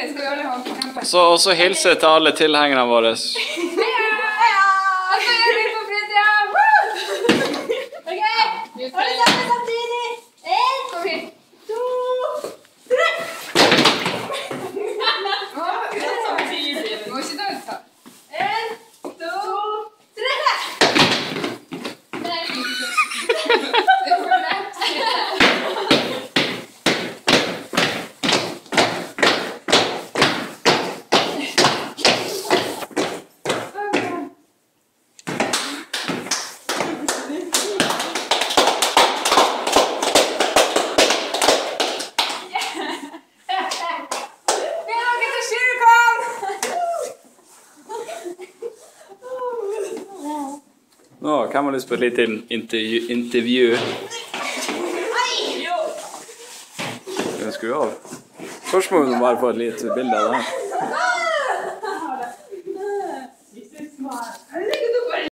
skal vi alle ha kjempe. Og så hilse til alle tilhengerne våre. Heia! Og så gjør vi på fritida! Woo! Ok, alle sammen samtidig. 1, kom hit. 2, 3. Må ikke danse. 1, 2, 3. Nei, det er for lett. Nå, hvem har lyst på et lite intervju? Skal vi skru av? Først må vi bare få et lite bilde av det her.